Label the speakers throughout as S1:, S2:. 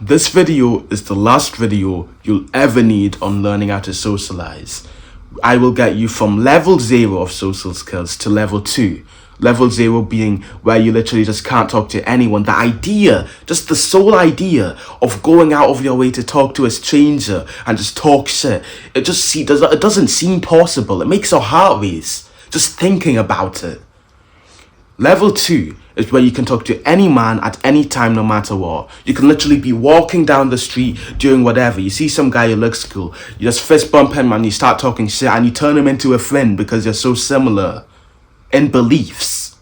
S1: This video is the last video you'll ever need on learning how to socialize. I will get you from level 0 of social skills to level 2. Level 0 being where you literally just can't talk to anyone. The idea, just the sole idea of going out of your way to talk to a stranger and just talk shit, it doesn't seem possible. It makes our heart race just thinking about it. Level 2 is where you can talk to any man at any time, no matter what. You can literally be walking down the street doing whatever. You see some guy who looks cool, you just fist bump him and you start talking shit and you turn him into a friend because you're so similar in beliefs.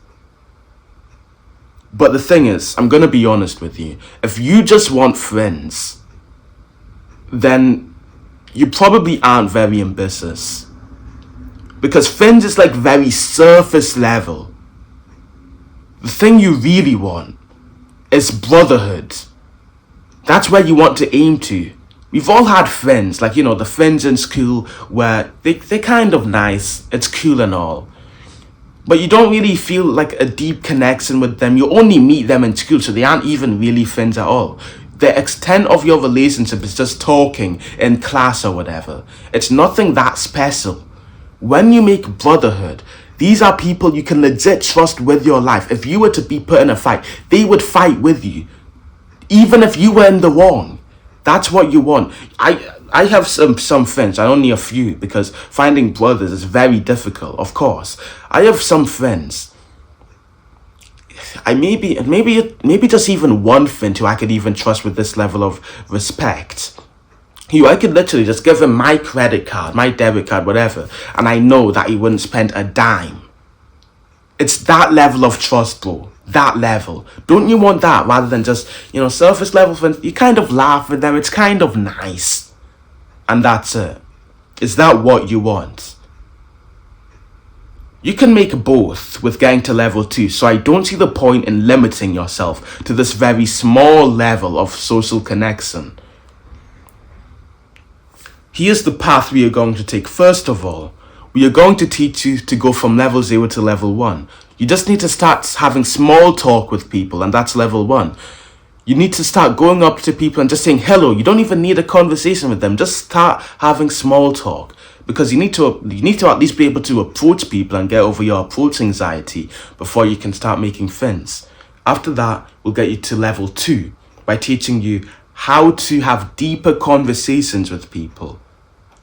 S1: But the thing is, I'm gonna be honest with you. If you just want friends, then you probably aren't very ambitious. Because friends is like very surface level. The thing you really want is brotherhood. That's where you want to aim to. We've all had friends, like, the friends in school where they're kind of nice, it's cool and all. But you don't really feel like a deep connection with them. You only meet them in school, so they aren't even really friends at all. The extent of your relationship is just talking in class or whatever. It's nothing that special. When you make brotherhood, these are people you can legit trust with your life. If you were to be put in a fight, they would fight with you. Even if you were in the wrong. That's what you want. I have some friends, I only a few, because finding brothers is very difficult, of course. I have some friends. Maybe just even one friend who I could even trust with this level of respect. I could literally just give him my credit card, my debit card, whatever, and I know that he wouldn't spend a dime. It's that level of trust, bro. That level. Don't you want that rather than just, surface level friends? You kind of laugh with them. It's kind of nice. And that's it. Is that what you want? You can make both with getting to level 2, so I don't see the point in limiting yourself to this very small level of social connection. Here's the path we are going to take. First of all, we are going to teach you to go from level 0 to level 1. You just need to start having small talk with people, and that's level 1. You need to start going up to people and just saying hello. You don't even need a conversation with them. Just start having small talk, because you need to at least be able to approach people and get over your approach anxiety before you can start making friends. After that, we'll get you to level 2 by teaching you how to have deeper conversations with people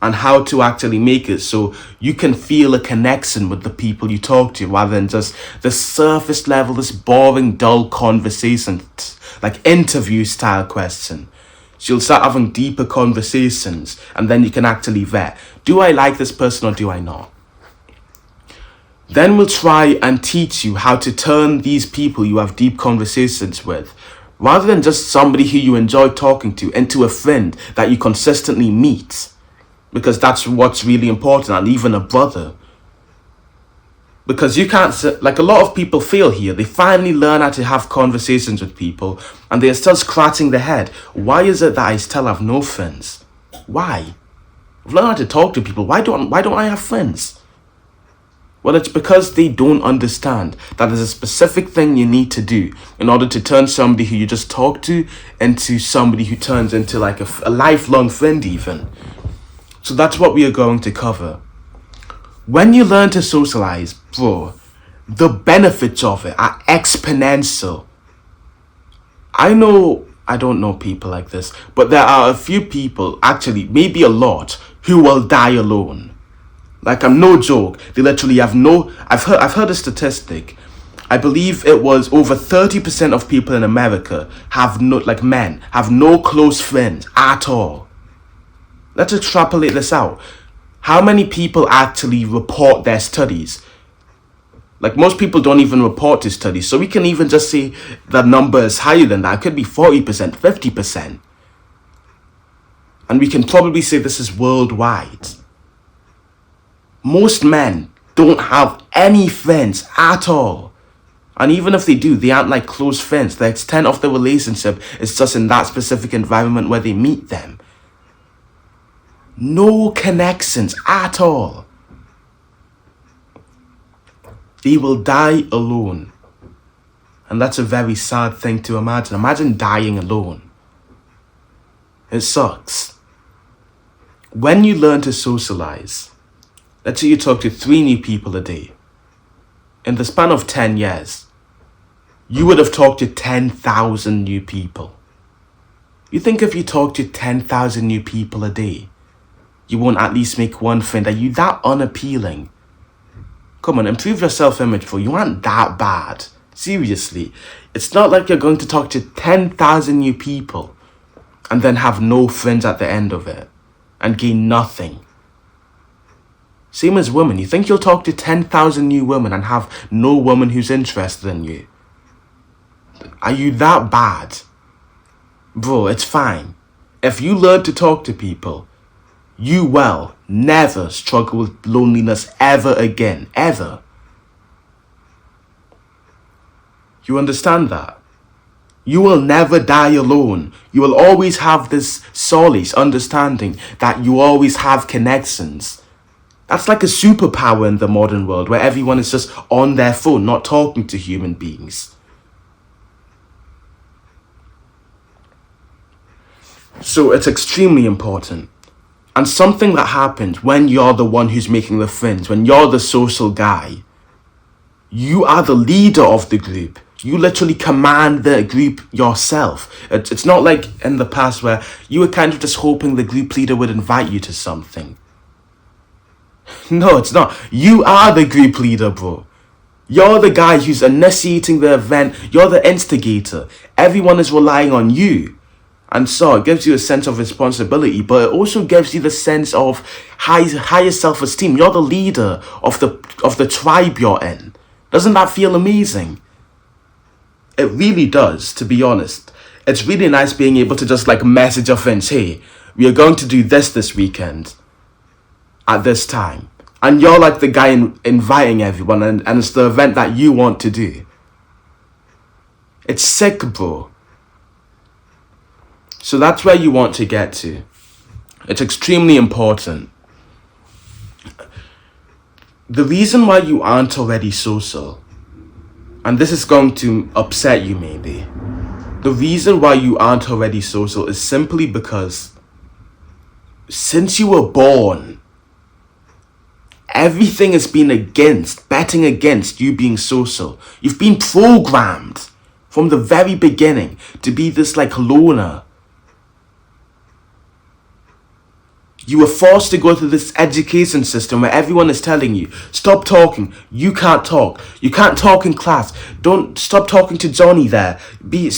S1: and how to actually make it so you can feel a connection with the people you talk to rather than just the surface level, this boring, dull conversation, like interview style question. So you'll start having deeper conversations and then you can actually vet, do I like this person or do I not? Then we'll try and teach you how to turn these people you have deep conversations with, rather than just somebody who you enjoy talking to, into a friend that you consistently meet. Because that's what's really important, and even a brother. Because you can't, like a lot of people fail here. They finally learn how to have conversations with people, and they're still scratching their head. Why is it that I still have no friends? Why? I've learned how to talk to people. Why don't I have friends? Well, it's because they don't understand that there's a specific thing you need to do in order to turn somebody who you just talk to into somebody who turns into like a lifelong friend even. So that's what we are going to cover. When you learn to socialize, bro, the benefits of it are exponential. I don't know people like this, but there are a few people, actually maybe a lot, who will die alone. Like, I'm no joke. They literally have I've heard a statistic. I believe it was over 30% of people in America men have no close friends at all. Let's extrapolate this out. How many people actually report their studies? Like, most people don't even report to studies. So we can even just say the number is higher than that. It could be 40%, 50%. And we can probably say this is worldwide. Most men don't have any friends at all. And even if they do, they aren't like close friends. The extent of the relationship is just in that specific environment where they meet them. No connections at all. They will die alone. And that's a very sad thing to imagine. Imagine dying alone. It sucks. When you learn to socialize, let's say you talk to 3 new people a day. In the span of 10 years, you would have talked to 10,000 new people. You think if you talk to 10,000 new people a day, you won't at least make one friend? Are you that unappealing? Come on, improve your self-image, bro. You aren't that bad. Seriously. It's not like you're going to talk to 10,000 new people and then have no friends at the end of it and gain nothing. Same as women. You think you'll talk to 10,000 new women and have no woman who's interested in you? Are you that bad? Bro, it's fine. If you learn to talk to people, you will never struggle with loneliness ever again. Ever. You understand that? You will never die alone. You will always have this solace, understanding that you always have connections. That's like a superpower in the modern world where everyone is just on their phone, not talking to human beings. So it's extremely important. And something that happens when you're the one who's making the friends, when you're the social guy, you are the leader of the group. You literally command the group yourself. It's not like in the past where you were kind of just hoping the group leader would invite you to something. No, it's not. You are the group leader, bro. You're the guy who's initiating the event. You're the instigator. Everyone is relying on you. And so it gives you a sense of responsibility, but it also gives you the sense of higher self-esteem. You're the leader of the tribe you're in. Doesn't that feel amazing? It really does, to be honest. It's really nice being able to just like message your friends, hey, we are going to do this weekend at this time. And you're like the guy inviting everyone, and it's the event that you want to do. It's sick, bro. So that's where you want to get to. It's extremely important. The reason why you aren't already social, and this is going to upset you maybe, the reason why you aren't already social is simply because since you were born, everything has been betting against you being social. You've been programmed from the very beginning to be this like loner. You were forced to go through this education system where everyone is telling you, stop talking, you can't talk. You can't talk in class. Don't stop talking to Johnny there. Be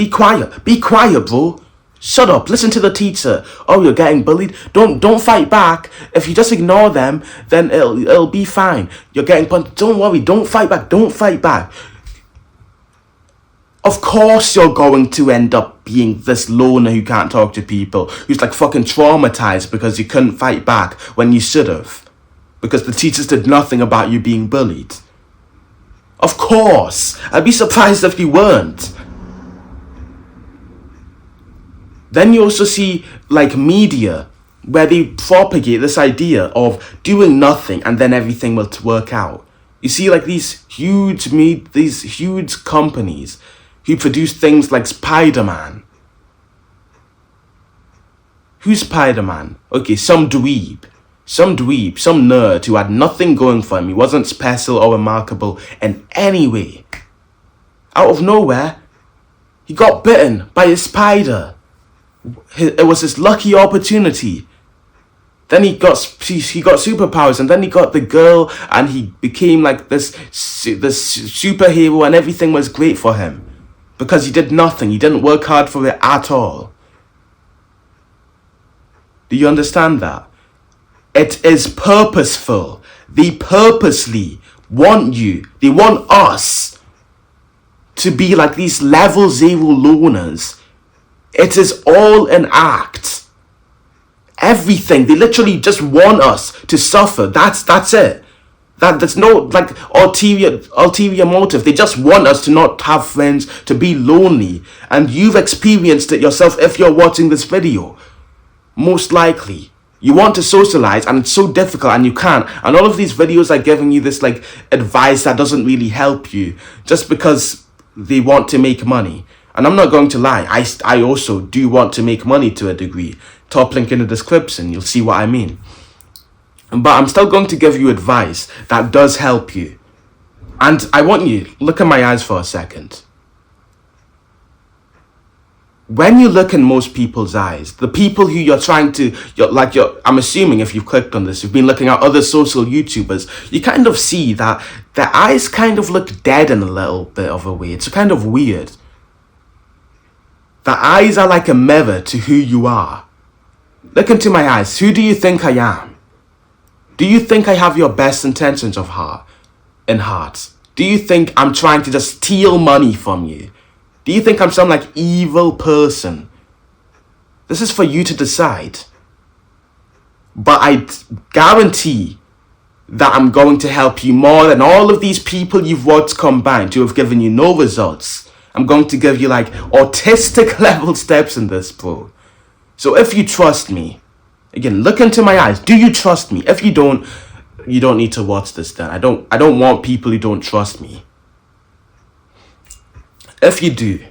S1: quiet, bro. Shut up, listen to the teacher. Oh, you're getting bullied? Don't fight back. If you just ignore them, then it'll be fine. You're getting punched. Don't worry, don't fight back. Of course you're going to end up being this loner who can't talk to people, who's like fucking traumatized because you couldn't fight back when you should have. Because the teachers did nothing about you being bullied. Of course. I'd be surprised if you weren't. Then you also see like media where they propagate this idea of doing nothing and then everything will work out. You see like these huge companies who produce things like Spider-Man. Who's Spider-Man? Okay, some dweeb, some nerd who had nothing going for him. He wasn't special or remarkable in any way. Out of nowhere, he got bitten by a spider. It was his lucky opportunity. Then he got superpowers, and then he got the girl, and he became like this superhero, and everything was great for him. Because he did nothing. He didn't work hard for it at all. Do you understand that? It is purposeful. They purposely want you. They want us to be like these level 0 loners. It is all an act. Everything. They literally just want us to suffer. That's it. There's no like ulterior motive. They just want us to not have friends, to be lonely. And you've experienced it yourself if you're watching this video. Most likely. You want to socialize and it's so difficult and you can't. And all of these videos are giving you this like advice that doesn't really help you. Just because they want to make money. And I'm not going to lie, I also do want to make money to a degree. Top link in the description, you'll see what I mean. But I'm still going to give you advice that does help you. And I want you, look in my eyes for a second. When you look in most people's eyes, the people who I'm assuming if you've clicked on this, you've been looking at other social YouTubers, you kind of see that their eyes kind of look dead in a little bit of a way. It's kind of weird. The eyes are like a mirror to who you are. Look into my eyes. Who do you think I am? Do you think I have your best intentions of heart? Do you think I'm trying to just steal money from you? Do you think I'm some like evil person? This is for you to decide. But I guarantee that I'm going to help you more than all of these people you've watched combined who have given you no results. I'm going to give you like autistic level steps in this, bro. So if you trust me, again, look into my eyes. Do you trust me? If you don't need to watch this then. I don't want people who don't trust me. If you do,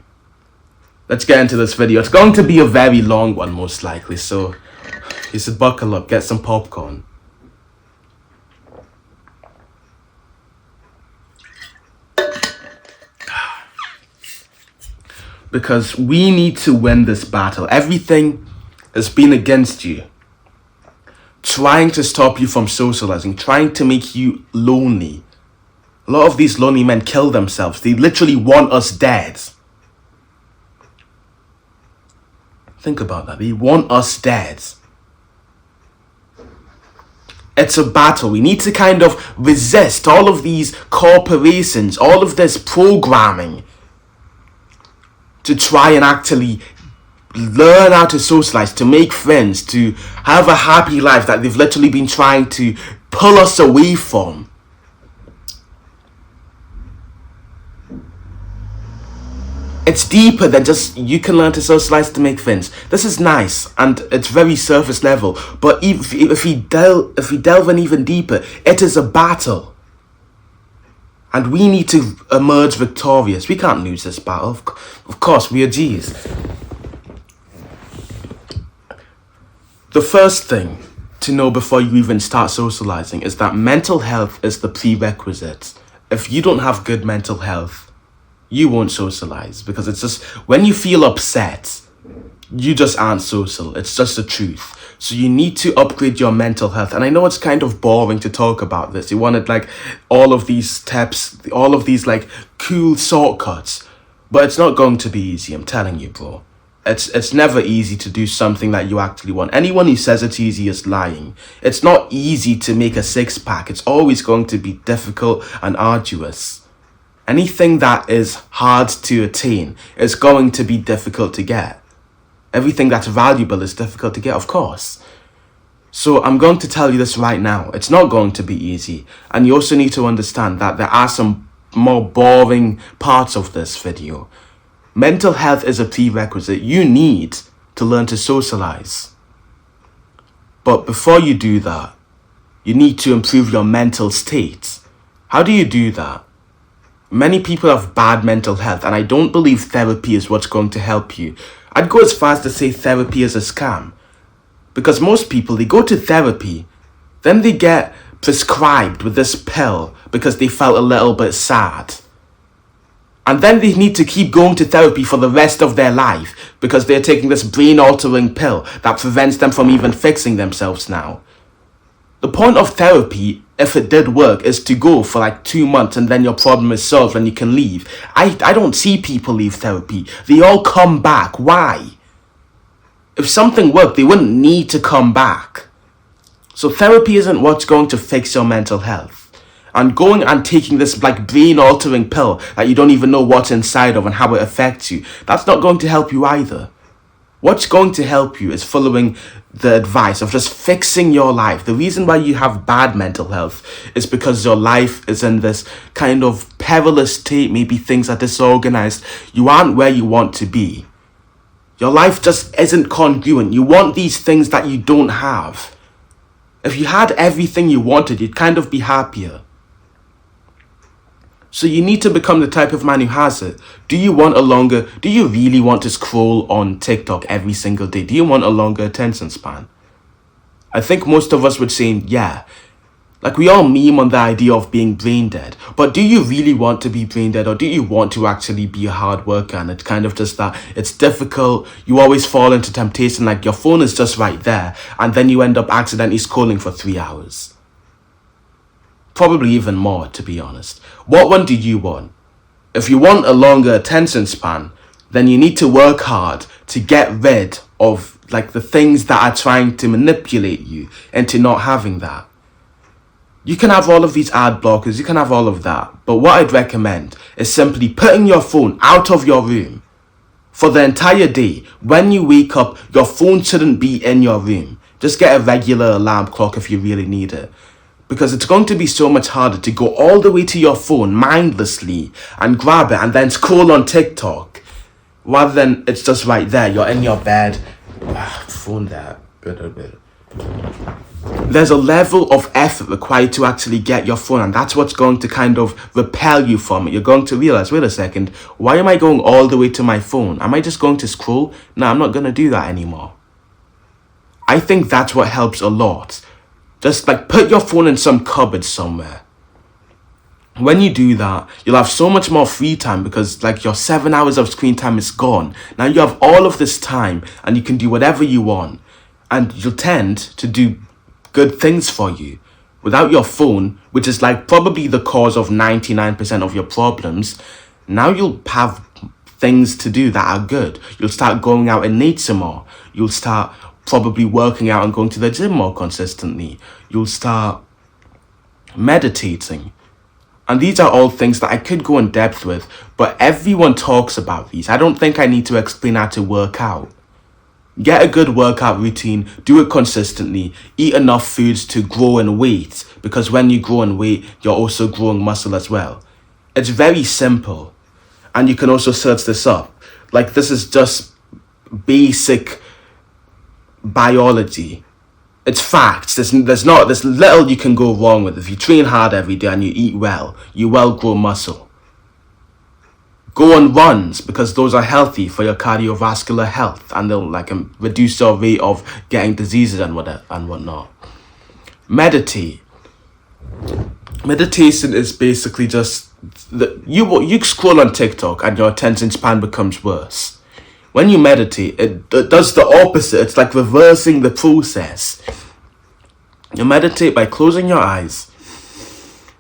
S1: let's get into this video. It's going to be a very long one, most likely. So you should buckle up, get some popcorn. Because we need to win this battle. Everything has been against you, trying to stop you from socializing, trying to make you lonely. A lot of these lonely men kill themselves. They literally want us dead. Think about that. They want us dead. It's a battle. We need to kind of resist all of these corporations, all of this programming, to try and actually learn how to socialize, to make friends, to have a happy life that they've literally been trying to pull us away from. It's deeper than just you can learn to socialize to make friends. This is nice and it's very surface level, but if we delve in even deeper, it is a battle. And we need to emerge victorious. We can't lose this battle. Of course, we are G's. The first thing to know before you even start socializing is that mental health is the prerequisite. If you don't have good mental health, you won't socialize. Because it's just, when you feel upset, you just aren't social. It's just the truth. So you need to upgrade your mental health. And I know it's kind of boring to talk about this. You wanted like all of these steps, all of these like cool shortcuts. But it's not going to be easy, I'm telling you, bro. It's never easy to do something that you actually want. Anyone who says it's easy is lying. It's not easy to make a six-pack. It's always going to be difficult and arduous. Anything that is hard to attain is going to be difficult to get. Everything that's valuable is difficult to get, of course. So I'm going to tell you this right now. It's not going to be easy. And you also need to understand that there are some more boring parts of this video. Mental health is a prerequisite. You need to learn to socialize. But before you do that, you need to improve your mental state. How do you do that? Many people have bad mental health, and I don't believe therapy is what's going to help you. I'd go as far as to say therapy is a scam. Because most people, they go to therapy, then they get prescribed with this pill because they felt a little bit sad. And then they need to keep going to therapy for the rest of their life because they're taking this brain-altering pill that prevents them from even fixing themselves now. The point of therapy, if it did work, is to go for like 2 months and then your problem is solved and you can leave. I don't see people leave therapy. They all come back. Why? If something worked, they wouldn't need to come back. So therapy isn't what's going to fix your mental health. And going and taking this like brain-altering pill that you don't even know what's inside of and how it affects you, that's not going to help you either. What's going to help you is following the advice of just fixing your life. The reason why you have bad mental health is because your life is in this kind of perilous state. Maybe things are disorganized. You aren't where you want to be. Your life just isn't congruent. You want these things that you don't have. If you had everything you wanted, you'd kind of be happier. So you need to become the type of man who has it. Do you really want to scroll on TikTok every single day? Do you want a longer attention span? I think most of us would say, yeah. Like, we all meme on the idea of being brain dead. But do you really want to be brain dead, or do you want to actually be a hard worker? And it's kind of just that it's difficult. You always fall into temptation, like your phone is just right there, and then you end up accidentally scrolling for 3 hours. Probably even more, to be honest. What one do you want? If you want a longer attention span, then you need to work hard to get rid of like the things that are trying to manipulate you into not having that. You can have all of these ad blockers, you can have all of that, but what I'd recommend is simply putting your phone out of your room for the entire day. When you wake up, your phone shouldn't be in your room. Just get a regular alarm clock if you really need it. Because it's going to be so much harder to go all the way to your phone mindlessly and grab it and then scroll on TikTok, rather than it's just right there. You're in your bed, phone there. There's a level of effort required to actually get your phone, and that's what's going to kind of repel you from it. You're going to realize, wait a second, why am I going all the way to my phone? Am I just going to scroll? No, I'm not going to do that anymore. I think that's what helps a lot. Just like put your phone in some cupboard somewhere. When you do that, you'll have so much more free time, because like your 7 hours of screen time is gone. Now you have all of this time and you can do whatever you want, and you'll tend to do good things for you. Without your phone, which is like probably the cause of 99% of your problems, now you'll have things to do that are good. You'll start going out in nature more. You'll start probably working out and going to the gym more consistently. You'll start meditating. And these are all things that I could go in depth with, but everyone talks about these. I don't think I need to explain how to work out. Get a good workout routine, do it consistently, eat enough foods to grow in weight, because when you grow in weight, you're also growing muscle as well. It's very simple, and you can also search this up. Like, this is just basic biology. It's facts. There's little you can go wrong with. If you train hard every day and you eat well, you will grow muscle. Go on runs, because those are healthy for your cardiovascular health, and they'll like reduce your rate of getting diseases and whatnot. Meditate. Meditation is basically just you scroll on TikTok and your attention span becomes worse. When you meditate, it does the opposite. It's like reversing the process. You meditate by closing your eyes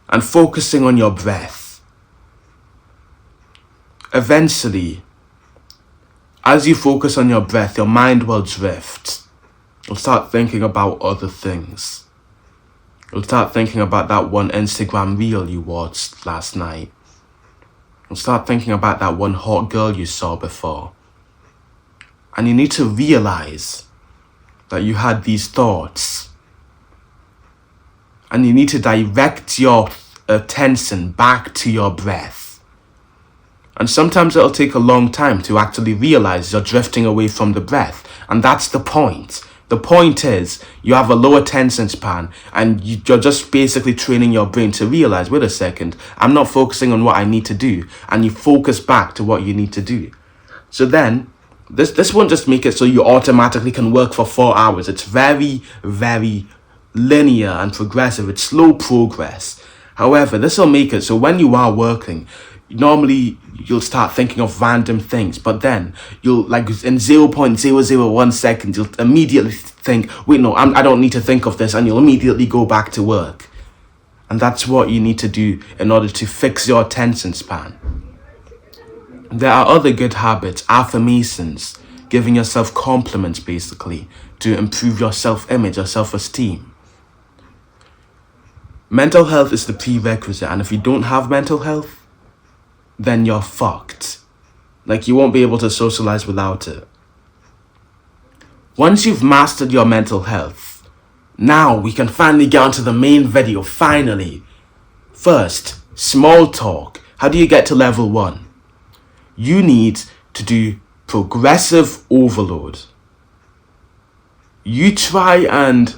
S1: and focusing on your breath. Eventually, as you focus on your breath, your mind will drift. You'll start thinking about other things. You'll start thinking about that one Instagram reel you watched last night. You'll start thinking about that one hot girl you saw before. And you need to realize that you had these thoughts. And you need to direct your attention back to your breath. And sometimes it'll take a long time to actually realize you're drifting away from the breath. And that's the point. The point is, you have a low attention span, and you're just basically training your brain to realize, wait a second, I'm not focusing on what I need to do. And you focus back to what you need to do. So then, this won't just make it so you automatically can work for 4 hours. It's very, very linear and progressive. It's slow progress. However, this will make it so when you are working, normally you'll start thinking of random things, but then you'll like in 0.001 seconds you'll immediately think, wait, no, I don't need to think of this, and you'll immediately go back to work. And that's what you need to do in order to fix your attention span. There are other good habits, affirmations, giving yourself compliments basically to improve your self-image, your self-esteem. Mental health is the prerequisite, and if you don't have mental health, then you're fucked. Like, you won't be able to socialize without it. Once you've mastered your mental health, now we can finally get onto the main video, finally. First, small talk. How do you get to level 1? You need to do progressive overload. You try and...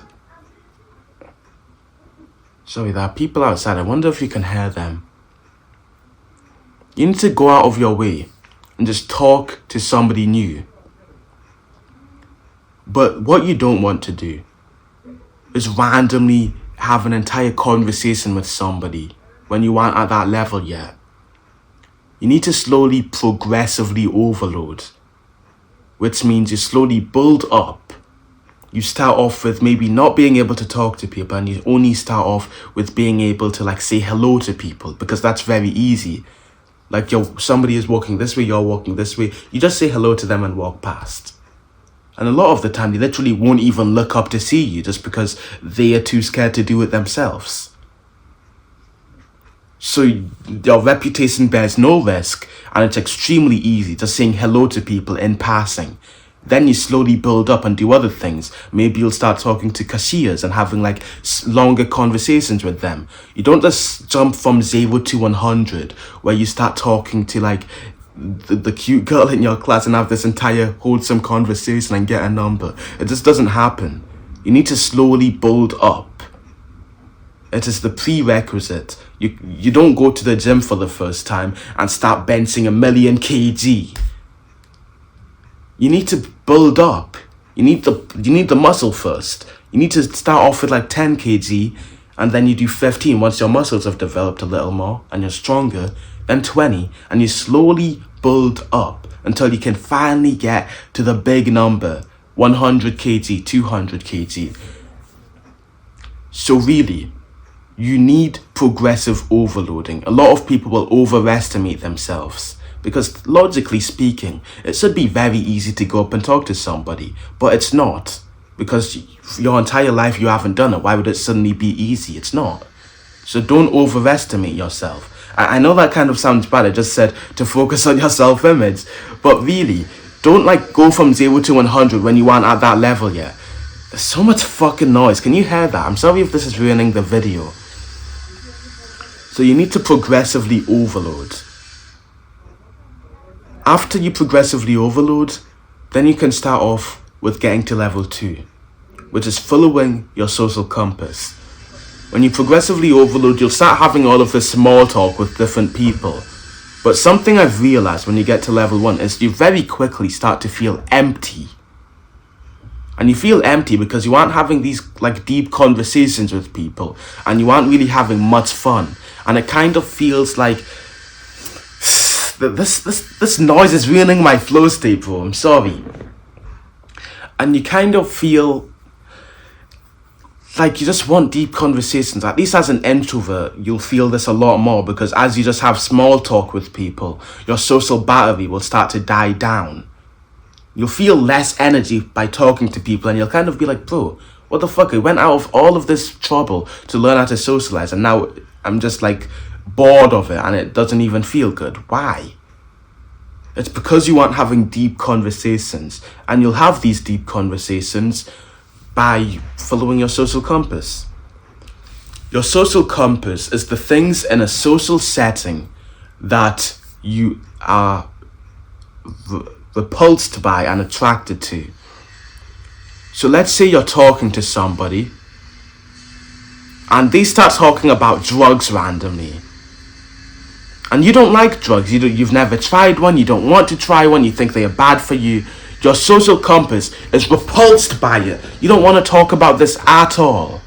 S1: Sorry, there are people outside. I wonder if you can hear them. You need to go out of your way and just talk to somebody new. But what you don't want to do is randomly have an entire conversation with somebody when you aren't at that level yet. You need to slowly, progressively overload, which means you slowly build up. You start off with maybe not being able to talk to people, and you only start off with being able to like say hello to people, because that's very easy. Like somebody is walking this way, you're walking this way, you just say hello to them and walk past. And a lot of the time, they literally won't even look up to see you just because they are too scared to do it themselves. So your reputation bears no risk, and it's extremely easy just saying hello to people in passing. Then you slowly build up and do other things. Maybe you'll start talking to cashiers and having like longer conversations with them. You don't just jump from 0 to 100 where you start talking to like the cute girl in your class and have this entire wholesome conversation and get a number. It just doesn't happen. You need to slowly build up. It is the prerequisite. You don't go to the gym for the first time and start benching 1,000,000 kg. You need to build up. You need the muscle first. You need to start off with like 10 kg, and then you do 15 once your muscles have developed a little more and you're stronger, then 20, and you slowly build up until you can finally get to the big number, 100 kg, 200 kg. So really, you need progressive overloading. A lot of people will overestimate themselves because logically speaking, it should be very easy to go up and talk to somebody, but it's not, because your entire life you haven't done it. Why would it suddenly be easy? It's not. So don't overestimate yourself. I know that kind of sounds bad. I just said to focus on your self-image, but really, don't like go from 0 to 100 when you aren't at that level yet. There's so much fucking noise. Can you hear that? I'm sorry if this is ruining the video. So you need to progressively overload. After you progressively overload, then you can start off with getting to level 2, which is following your social compass. When you progressively overload, you'll start having all of this small talk with different people. But something I've realized when you get to level 1 is you very quickly start to feel empty. And you feel empty because you aren't having these like deep conversations with people, and you aren't really having much fun. And it kind of feels like this noise is ruining my flow state, bro. I'm sorry. And you kind of feel like you just want deep conversations. At least as an introvert, you'll feel this a lot more, because as you just have small talk with people, your social battery will start to die down. You'll feel less energy by talking to people, and you'll kind of be like, bro, what the fuck? I went out of all of this trouble to learn how to socialize, and now I'm just like bored of it, and it doesn't even feel good. Why? It's because you aren't having deep conversations, and you'll have these deep conversations by following your social compass. Your social compass is the things in a social setting that you are repulsed by and attracted to. So let's say you're talking to somebody and they start talking about drugs randomly, and you don't like drugs, you've never tried one, you don't want to try one, you think they are bad for you. Your social compass is repulsed by it. You don't want to talk about this at all.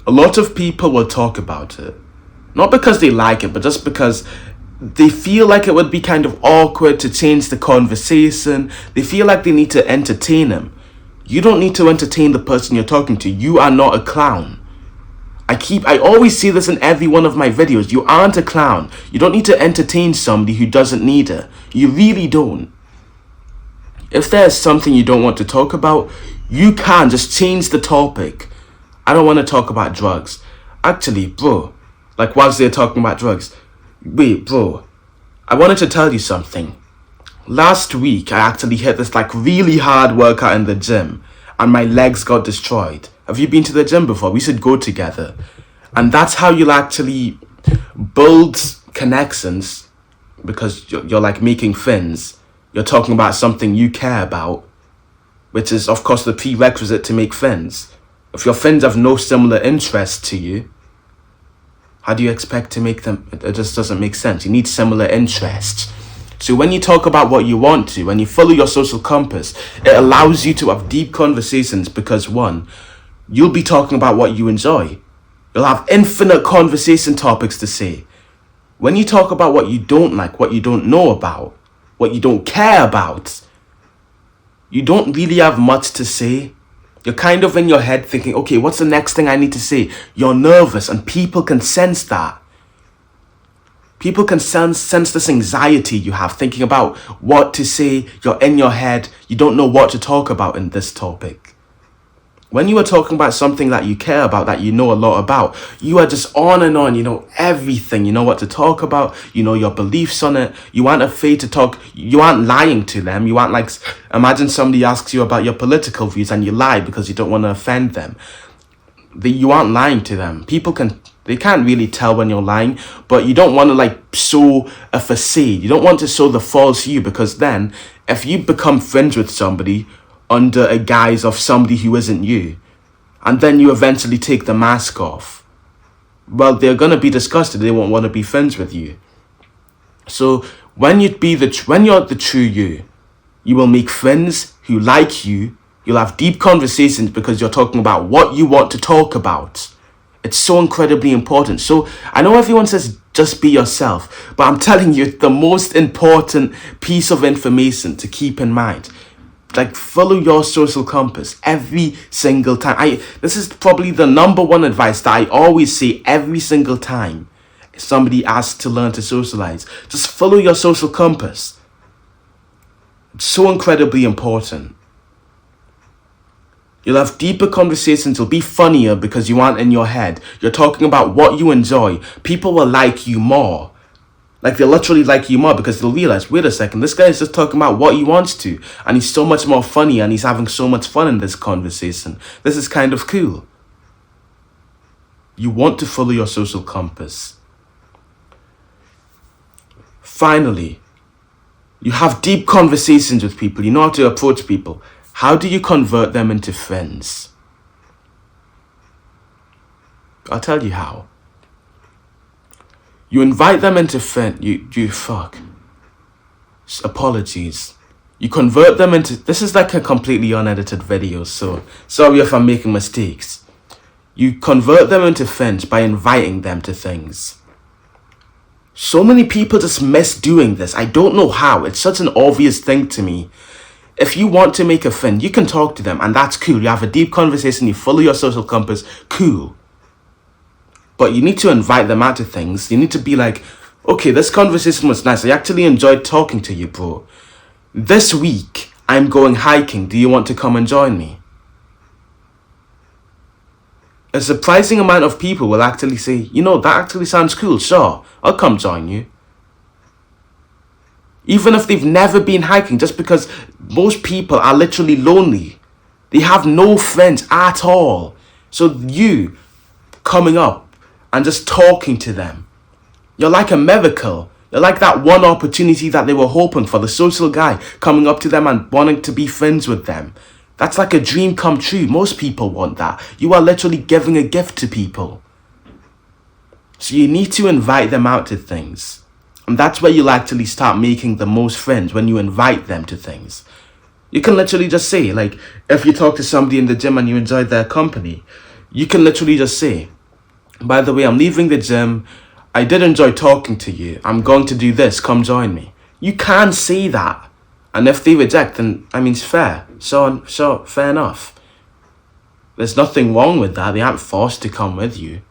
S1: A lot of people will talk about it, not because they like it, but just because they feel like it would be kind of awkward to change the conversation. They feel like they need to entertain him. You don't need to entertain the person you're talking to. You are not a clown. I always say this in every one of my videos. You aren't a clown. You don't need to entertain somebody who doesn't need it. You really don't. If there's something you don't want to talk about, you can just change the topic. I don't want to talk about drugs. Actually, bro, like whilst they're talking about drugs, wait, bro, I wanted to tell you something. Last week, I actually hit this like really hard workout in the gym, and my legs got destroyed. Have you been to the gym before? We should go together. And that's how you'll actually build connections, because you're like making friends. You're talking about something you care about, which is of course the prerequisite to make friends. If your friends have no similar interests to you, How do you expect to make them? It just doesn't make sense. You need similar interests. So when you talk about what you want to, when you follow your social compass, it allows you to have deep conversations because one, you'll be talking about what you enjoy. You'll have infinite conversation topics to say. When you talk about what you don't like, what you don't know about, what you don't care about, you don't really have much to say. You're kind of in your head thinking, okay, what's the next thing I need to say? You're nervous and people can sense that. People can sense this anxiety you have thinking about what to say. You're in your head. You don't know what to talk about in this topic. When you are talking about something that you care about, that you know a lot about, you are just on and on. You know everything. You know what to talk about. You know your beliefs on it. You aren't afraid to talk. You aren't lying to them. You aren't like, imagine somebody asks you about your political views and you lie because you don't want to offend them. You aren't lying to them. They can't really tell when you're lying, but you don't want to like sow a facade. You don't want to sow the false you, because then if you become friends with somebody under a guise of somebody who isn't you, and then you eventually take the mask off, well, they're going to be disgusted. They won't want to be friends with you. So when you're the true you, you will make friends who like you. You'll have deep conversations because you're talking about what you want to talk about. It's so incredibly important. So I know everyone says just be yourself, but I'm telling you, it's the most important piece of information to keep in mind. Like, follow your social compass every single time. This is probably the number one advice that I always say every single time somebody asks to learn to socialize. Just follow your social compass. It's so incredibly important. You'll have deeper conversations. You'll be funnier because you aren't in your head. You're talking about what you enjoy. People will like you more. Like, they'll literally like you more because they'll realize, wait a second, this guy is just talking about what he wants to. And he's so much more funny and he's having so much fun in this conversation. This is kind of cool. You want to follow your social compass. Finally, you have deep conversations with people. You know how to approach people. How do you convert them into friends? I'll tell you how. You invite them into apologies. You convert them into, this is like a completely unedited video, so sorry if I'm making mistakes. You convert them into friends by inviting them to things. So many people just miss doing this. I don't know how. It's such an obvious thing to me. If you want to make a friend, you can talk to them and that's cool. You have a deep conversation, you follow your social compass, cool. But you need to invite them out to things. You need to be like, okay, this conversation was nice. I actually enjoyed talking to you, bro. This week, I'm going hiking. Do you want to come and join me? A surprising amount of people will actually say, you know, that actually sounds cool. Sure, I'll come join you. Even if they've never been hiking, just because most people are literally lonely. They have no friends at all. So you coming up and just talking to them, you're like a miracle. You're like that one opportunity that they were hoping for. The social guy coming up to them and wanting to be friends with them. That's like a dream come true. Most people want that. You are literally giving a gift to people. So you need to invite them out to things. And that's where you'll actually start making the most friends, when you invite them to things. You can literally just say, like, if you talk to somebody in the gym and you enjoyed their company, you can literally just say, by the way, I'm leaving the gym. I did enjoy talking to you. I'm going to do this. Come join me. You can say that. And if they reject, then, I mean, it's fair. So, fair enough. There's nothing wrong with that. They aren't forced to come with you.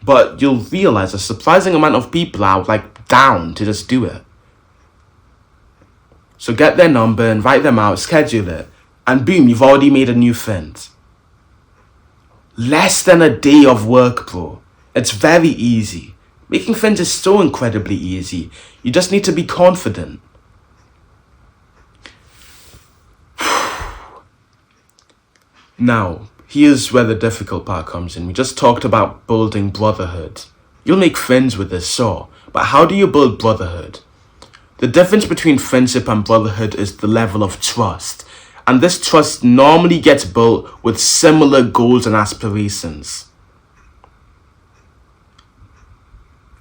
S1: But you'll realize a surprising amount of people are, like, down to just do it. So get their number, invite them out, schedule it. And boom, you've already made a new friend. Less than a day of work, bro. It's very easy. Making friends is so incredibly easy. You just need to be confident. Now, here's where the difficult part comes in. We just talked about building brotherhood. You'll make friends with this, sure. But how do you build brotherhood? The difference between friendship and brotherhood is the level of trust. And this trust normally gets built with similar goals and aspirations.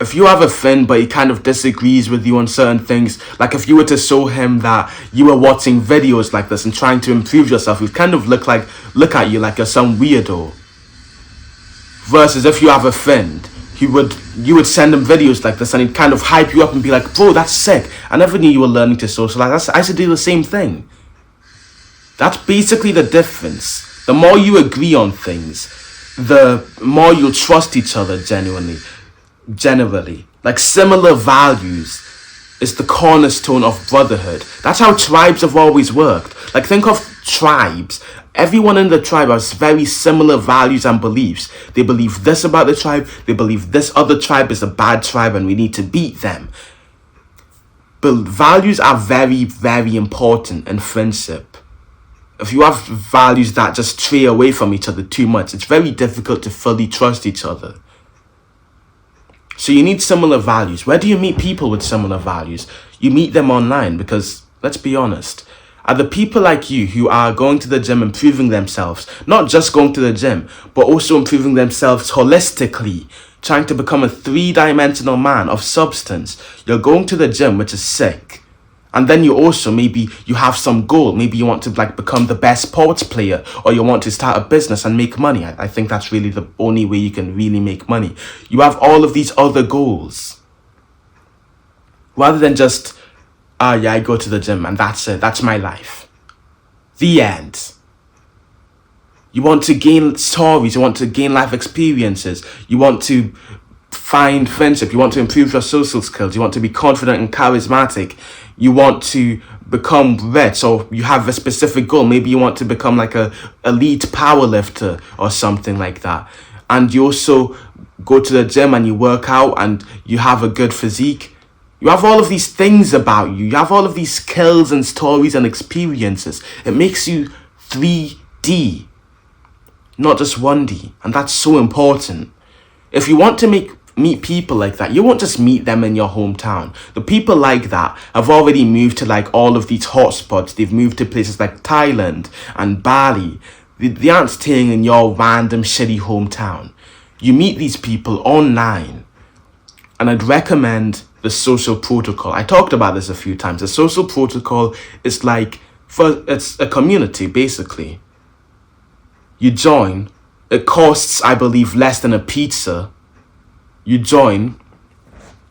S1: if you have a friend but he kind of disagrees with you on certain things, like if you were to show him that you were watching videos like this and trying to improve yourself, he'd kind of look at you like you're some weirdo. Versus if you have a friend, you would send him videos like this and he'd kind of hype you up and be like, bro, that's sick, I never knew you were learning to socialize. I should do the same thing. That's basically the difference. The more you agree on things, the more you'll trust each other generally. Like, similar values is the cornerstone of brotherhood. That's how tribes have always worked. Like, think of tribes. Everyone in the tribe has very similar values and beliefs. They believe this about the tribe. They believe this other tribe is a bad tribe and we need to beat them. But values are very, very important in friendship. If you have values that just stray away from each other too much, it's very difficult to fully trust each other. So you need similar values. Where do you meet people with similar values? You meet them online, because, let's be honest, are the people like you who are going to the gym, improving themselves, not just going to the gym, but also improving themselves holistically, trying to become a 3-dimensional man of substance. You're going to the gym, which is sick. And then you also, maybe you have some goal. Maybe you want to become the best sports player, or you want to start a business and make money. I think that's really the only way you can really make money. You have all of these other goals. Rather than just, I go to the gym and that's it. That's my life. The end. You want to gain stories. You want to gain life experiences. You want to find friendship. You want to improve your social skills. You want to be confident and charismatic. You want to become rich, or you have a specific goal. Maybe you want to become like a elite power lifter or something like that. And you also go to the gym and you work out and you have a good physique. You have all of these things about you. You have all of these skills and stories and experiences. It makes you 3D, not just 1D. And that's so important. If you want to meet people like that, you won't just meet them in your hometown. The people like that have already moved to like all of these hotspots. They've moved to places like Thailand and Bali. They aren't staying in your random shitty hometown. You meet these people online. And I'd recommend the social protocol. I talked about this a few times. The social protocol is it's a community, basically. You join. It costs, I believe, less than a pizza. You join,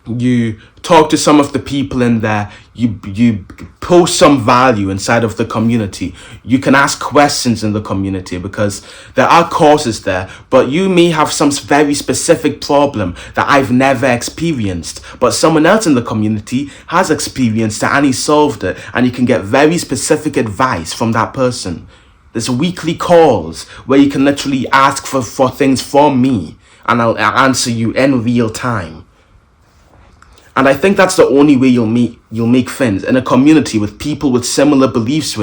S1: you talk to some of the people in there, you post some value inside of the community. You can ask questions in the community because there are courses there, but you may have some very specific problem that I've never experienced, but someone else in the community has experienced it and he solved it, and you can get very specific advice from that person. There's weekly calls where you can literally ask for things from me, and I'll answer you in real time. And I think that's the only way you'll make friends in a community with people with similar beliefs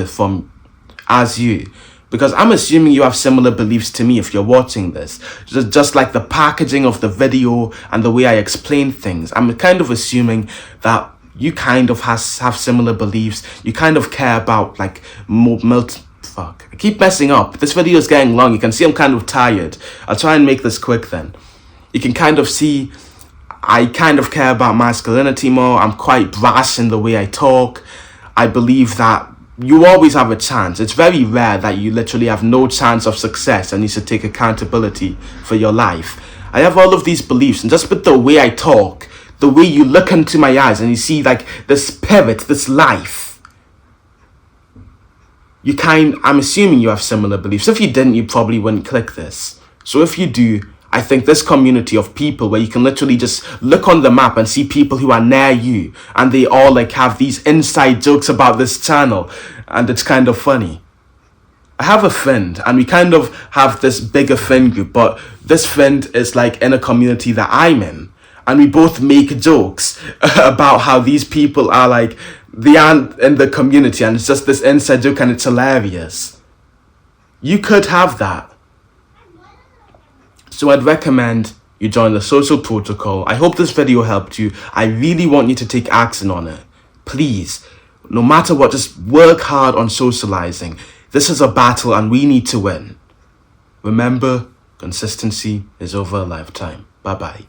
S1: as you. Because I'm assuming you have similar beliefs to me if you're watching this. Just like the packaging of the video and the way I explain things. I'm kind of assuming that you kind of have similar beliefs. You kind of care about like Fuck, I keep messing up. This video is getting long. You can see I'm kind of tired. I'll try and make this quick then. You can kind of see I kind of care about masculinity more. I'm quite brash in the way I talk. I believe that you always have a chance. It's very rare that you literally have no chance of success and you should take accountability for your life. I have all of these beliefs, and just with the way I talk, the way you look into my eyes and you see like the spirit, this life, I'm assuming you have similar beliefs. If you didn't, you probably wouldn't click this. So if you do, I think this community of people where you can literally just look on the map and see people who are near you, and they all like have these inside jokes about this channel, and it's kind of funny. I have a friend, and we kind of have this bigger friend group, but this friend is like in a community that I'm in, and we both make jokes about how these people are like, they aren't in the community, and it's just this inside joke and it's hilarious. You could have that. So I'd recommend you join the social protocol. I hope this video helped you. I really want you to take action on it. Please, no matter what, just work hard on socializing. This is a battle and we need to win. Remember, consistency is over a lifetime. Bye-bye.